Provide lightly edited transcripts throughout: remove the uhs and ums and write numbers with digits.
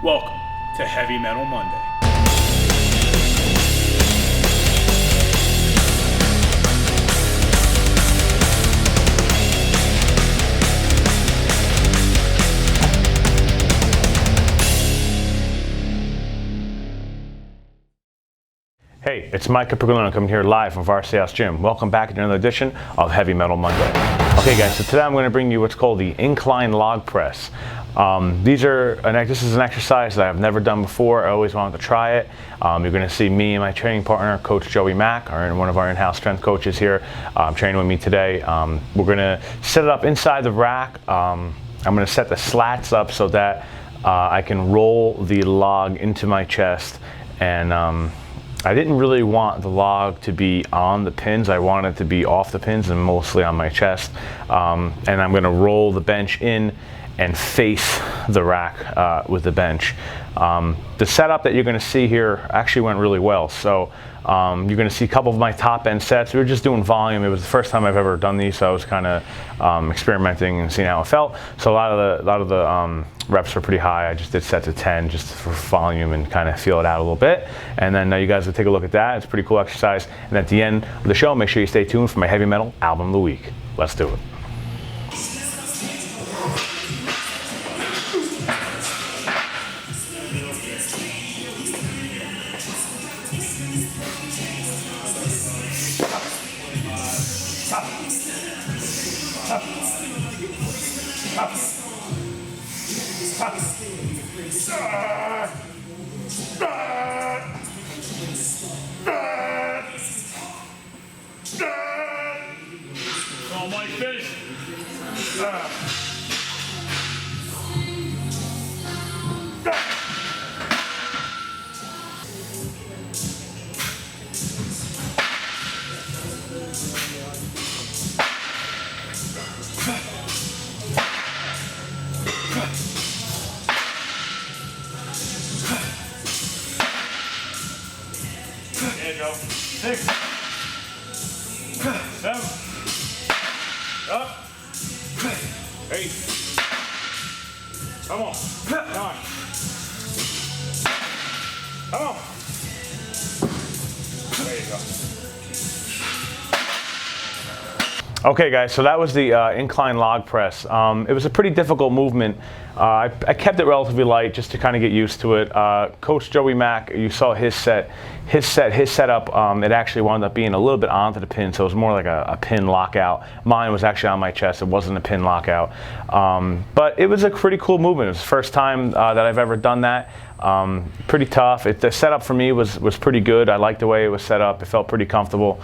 Welcome to Heavy Metal Monday. Hey, it's Mike Capricolino coming here live from Varsity House Gym. Welcome back to another edition of Heavy Metal Monday. Okay guys, so today I'm going to bring you what's called the Incline Log Press. This is an exercise that I've never done before. I always wanted to try it. You're going to see me and my training partner, Coach Joey Mack, one of our in-house strength coaches here, training with me today. We're going to set it up inside the rack. I'm going to set the slats up so that I can roll the log into my chest, and I didn't really want the log to be on the pins. I wanted it to be off the pins and mostly on my chest. And I'm going to roll the bench in and face the rack with the bench. The setup that you're going to see here actually went really well. So you're going to see a couple of my top end sets. We were just doing volume. It was the first time I've ever done these, so I was kind of experimenting and seeing how it felt. So a lot of the reps were pretty high. I just did sets of 10 just for volume and kind of feel it out a little bit. And then you guys will take a look at that. It's a pretty cool exercise. And at the end of the show, make sure you stay tuned for my heavy metal album of the week. Let's do it. Oh, Mike, finish. There you go. 6, 7, up, 8, come on, 9, come on, there you go. Okay guys, so that was the incline log press. It was a pretty difficult movement. I kept it relatively light just to kind of get used to it. Coach Joey Mack, you saw his setup, it actually wound up being a little bit onto the pin, so it was more like a pin lockout. Mine was actually on my chest, it wasn't a pin lockout. But it was a pretty cool movement. It was the first time that I've ever done that. Pretty tough. The setup for me was pretty good. I liked the way it was set up. It felt pretty comfortable.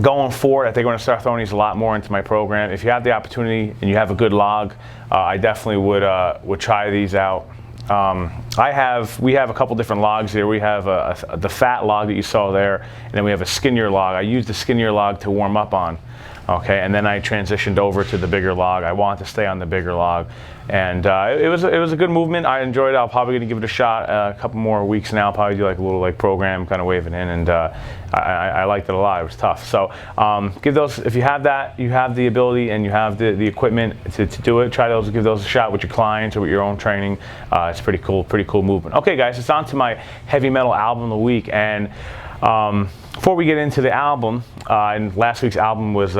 Going forward, I think I'm going to start throwing these a lot more into my program. If you have the opportunity and you have a good log, I definitely would try these out. We have a couple different logs here. We have the fat log that you saw there, and then we have a skinnier log. I used the skinnier log to warm up on. Okay, and then I transitioned over to the bigger log. I want to stay on the bigger log, and it was a good movement. I enjoyed it. I'm probably going to give it a shot a couple more weeks now. I'll probably do like a little program, kind of wave it in, and I liked it a lot. It was tough. So give those, if you have that, you have the ability and you have the equipment to do it. Try those, give those a shot with your clients or with your own training. It's pretty cool movement. Okay, guys, it's on to my heavy metal album of the week, and before we get into the album, and last week's album was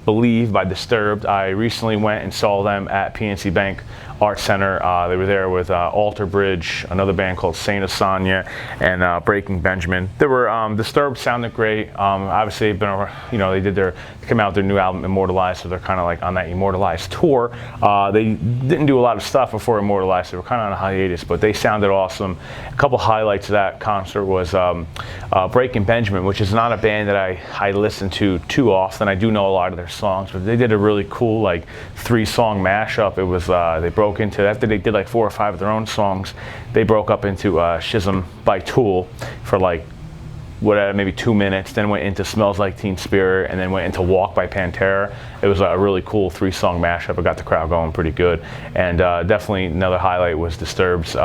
Believe by Disturbed. I recently went and saw them at PNC Bank Art Center. They were there with Alter Bridge, another band called Saint Asanya, and Breaking Benjamin. They were Disturbed sounded great. Obviously, they came out with their new album Immortalized, so they're kind of like on that Immortalized tour. They didn't do a lot of stuff before Immortalized. They were kind of on a hiatus, but they sounded awesome. A couple highlights of that concert was Breaking Benjamin, which is not a band that I listen to too often. I do know a lot of their songs, but they did a really cool 3-song mashup. It was they broke into, after they did 4 or 5 of their own songs, they broke up into Schism by Tool for maybe 2 minutes, then went into Smells Like Teen Spirit, and then went into Walk by Pantera. It was a really cool 3-song mashup. It got the crowd going pretty good. And definitely another highlight was Disturbed's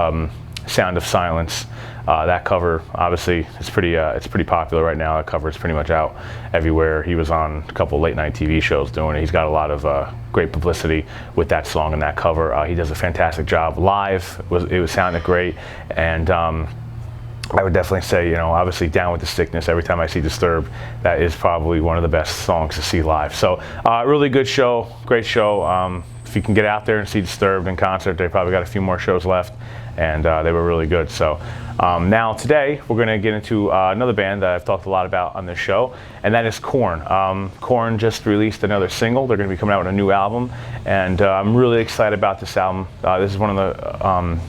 Sound of Silence. That cover, obviously, it's pretty popular right now. That cover is pretty much out everywhere. He was on a couple late night TV shows doing it. He's got a lot of great publicity with that song and that cover. He does a fantastic job live. It sounded great, and I would definitely say, obviously Down with the Sickness, every time I see Disturbed, that is probably one of the best songs to see live. So really good show, great show. If you can get out there and see Disturbed in concert, they probably got a few more shows left, and they were really good. So now today we're going to get into another band that I've talked a lot about on this show, and that is Korn. Korn just released another single. They're going to be coming out with a new album, and I'm really excited about this album. This is one of the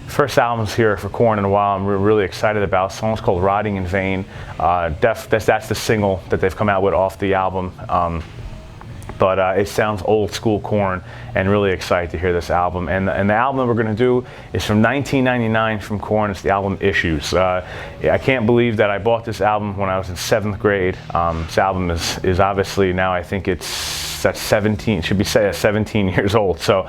first albums here for Korn in a while. I'm really excited about. The song's called Riding in Vain. That's the single that they've come out with off the album. But it sounds old school Korn, and really excited to hear this album. And the album that we're going to do is from 1999 from Korn. It's the album Issues. I can't believe that I bought this album when I was in 7th grade. This album is obviously now, I think that's 17, should be 17 years old. So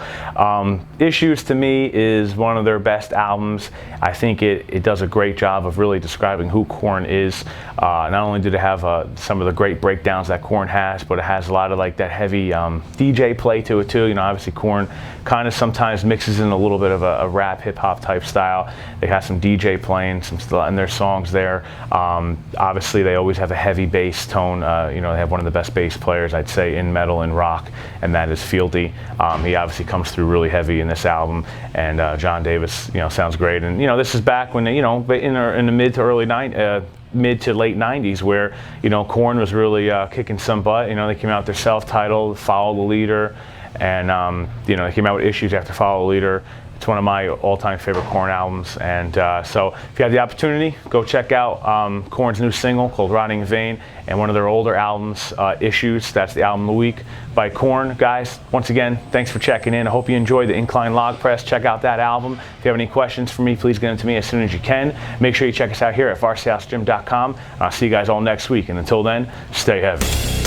Issues to me is one of their best albums. I think it does a great job of really describing who Korn is. Not only do they have some of the great breakdowns that Korn has, but it has a lot of like that heavy DJ play to it too. Obviously Korn kind of sometimes mixes in a little bit of a rap hip hop type style. They have some DJ playing in their songs there. Obviously they always have a heavy bass tone. They have one of the best bass players, I'd say, in metal and rock, and that is Fieldy. He obviously comes through really heavy in this album, and John Davis, sounds great. And this is back when in the mid to late 90s, where Korn was really kicking some butt. They came out with their self-titled Follow the Leader, and they came out with Issues after Follow the Leader. It's one of my all-time favorite Korn albums, and so if you have the opportunity, go check out Korn's new single called Riding in Vain, and one of their older albums, Issues. That's the album of the week by Korn. Guys, once again, thanks for checking in. I hope you enjoyed the Incline Log Press. Check out that album. If you have any questions for me, please get them to me as soon as you can. Make sure you check us out here at varsityhousegym.com. I'll see you guys all next week, and until then, stay heavy.